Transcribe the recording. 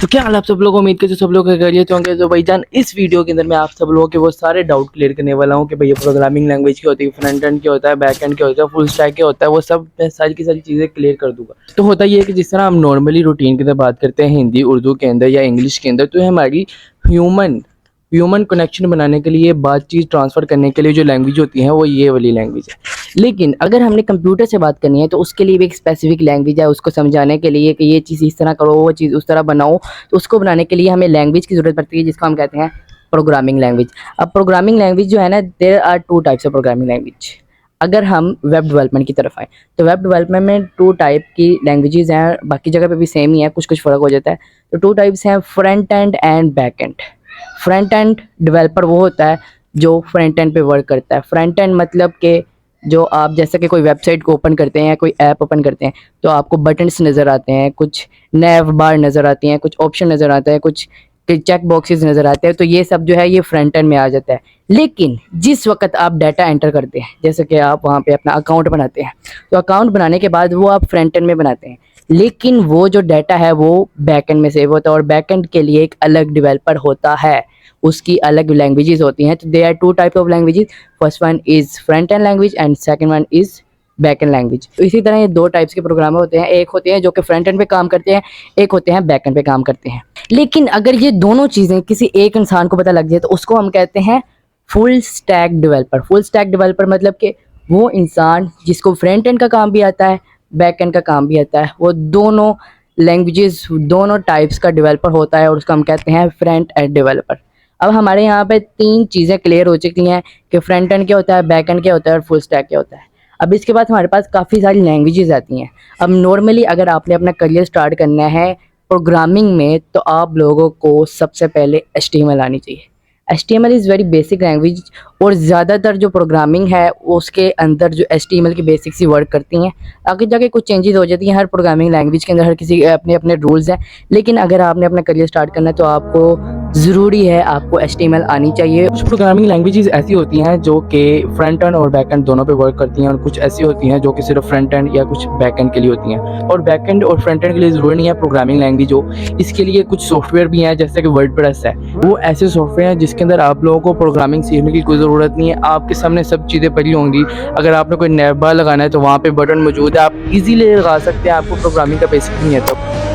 तो क्या हाल आप सब लोग, उम्मीद करते सब लोग करिए तो होंगे। तो भाईजान इस वीडियो के अंदर मैं आप सब लोगों के वो सारे डाउट क्लियर करने वाला हूँ कि भैया प्रोग्रामिंग लैंग्वेज क्या होती है, फ्रंट एंड क्या होता है, बैक एंड क्या होता है, फुल स्टैक क्या होता है, वो सब मैं सारी की सारी चीज़ें क्लियर कर दूंगा। तो होता ये है कि जिस तरह हम नॉर्मली रूटीन की तरह बात करते हैं हिंदी उर्दू के अंदर या इंग्लिश के अंदर, तो हमारी ह्यूमन कनेक्शन बनाने के लिए, बातचीत ट्रांसफ़र करने के लिए जो लैंग्वेज होती है वो ये वाली लैंग्वेज है। लेकिन अगर हमने कंप्यूटर से बात करनी है तो उसके लिए भी एक स्पेसिफिक लैंग्वेज है, उसको समझाने के लिए कि ये चीज़ इस तरह करो, वो चीज़ उस तरह बनाओ, तो उसको बनाने के लिए हमें लैंग्वेज की ज़रूरत पड़ती है, जिसको हम कहते हैं प्रोग्रामिंग लैंग्वेज। अब प्रोग्रामिंग लैंग्वेज जो है ना, there are two types of programming language. अगर हम वेब डेवलपमेंट की तरफ आएँ तो वेब डेवलपमेंट में टू टाइप की लैंग्वेजेस हैं, बाकी जगह पे भी सेम ही है, कुछ कुछ फ़र्क हो जाता है। तो टू टाइप्स हैं, front end and back and. Front end developer वो होता है जो फ्रंट एंड पे वर्क करता है। फ्रंट एंड मतलब कि जो आप जैसे कि कोई वेबसाइट को ओपन करते हैं या कोई ऐप ओपन करते हैं तो आपको बटन्स नज़र आते हैं, कुछ नैव बार नज़र आती हैं, कुछ ऑप्शन नज़र आता है, कुछ चेक बॉक्सेस नज़र आते हैं, तो ये सब जो है ये फ्रंट एंड में आ जाता है। लेकिन जिस वक्त आप डाटा एंटर करते हैं, जैसे कि आप वहाँ पे अपना अकाउंट बनाते हैं, तो अकाउंट बनाने के बाद वो आप फ्रंट एंड में बनाते हैं, लेकिन वो जो डाटा है वो बैक एंड में सेव होता है और बैक एंड के लिए एक अलग डेवलपर होता है, उसकी अलग लैंग्वेजेस होती हैं। तो they are two type of languages, first one is front end language and second one is back end language. तो इसी तरह ये दो टाइप्स के प्रोग्रामर होते हैं, एक होते हैं जो कि फ्रंट एंड पे काम करते हैं, एक होते हैं बैक एंड पे काम करते हैं। लेकिन अगर ये दोनों चीज़ें किसी एक इंसान को पता लग जाए तो उसको हम कहते हैं full stack developer. Full stack developer मतलब कि वो इंसान जिसको फ्रंट एंड का काम भी आता है, बैक एंड का काम भी आता है, वो दोनों लैंग्वेजेस, दोनों टाइप्स का डेवलपर होता है और उसको हम कहते हैं फ्रंट एंड डेवलपर। अब हमारे यहाँ पे तीन चीज़ें क्लियर हो चुकी हैं कि फ्रंट एंड क्या होता है, बैक एंड क्या होता है और फुल स्टैक क्या होता है। अब इसके बाद हमारे पास काफ़ी सारी लैंग्वेजेस आती हैं। अब नॉर्मली अगर आपने अपना करियर स्टार्ट करना है प्रोग्रामिंग में तो आप लोगों को सबसे पहले HTML आनी चाहिए। HTML is very basic language और ज़्यादातर जो प्रोग्रामिंग है उसके अंदर जो HTML की बेसिक्स ही वर्क करती हैं। आगे जाके कुछ चेंजेस हो जाती हैं, हर प्रोग्रामिंग लैंग्वेज के अंदर हर किसी के अपने अपने रूल्स हैं, लेकिन अगर आपने अपना करियर स्टार्ट करना है तो आपको ज़रूरी है, आपको HTML आनी चाहिए। कुछ प्रोग्रामिंग लैंग्वेजेस ऐसी होती हैं जो कि फ्रंट एंड और बैक एंड दोनों पे वर्क करती हैं और कुछ ऐसी होती हैं जो कि सिर्फ फ्रंट एंड या कुछ बैक एंड के लिए होती हैं। और बैक एंड और फ्रंट एंड के लिए ज़रूरी नहीं है प्रोग्रामिंग लैंग्वेज हो, इसके लिए कुछ सॉफ्टवेयर भी हैं जैसे कि वर्डप्रेस है। वो ऐसे सॉफ्टवेयर हैं जिसके अंदर आप लोगों को प्रोग्रामिंग सीखने की कोई ज़रूरत नहीं है, आपके सामने सब चीज़ें पड़ी होंगी। अगर आपने कोई नैव बार लगाना है तो वहाँ पे बटन मौजूद है, आप इजीली लगा सकते हैं, आपको प्रोग्रामिंग का बेसिक नहीं है तो।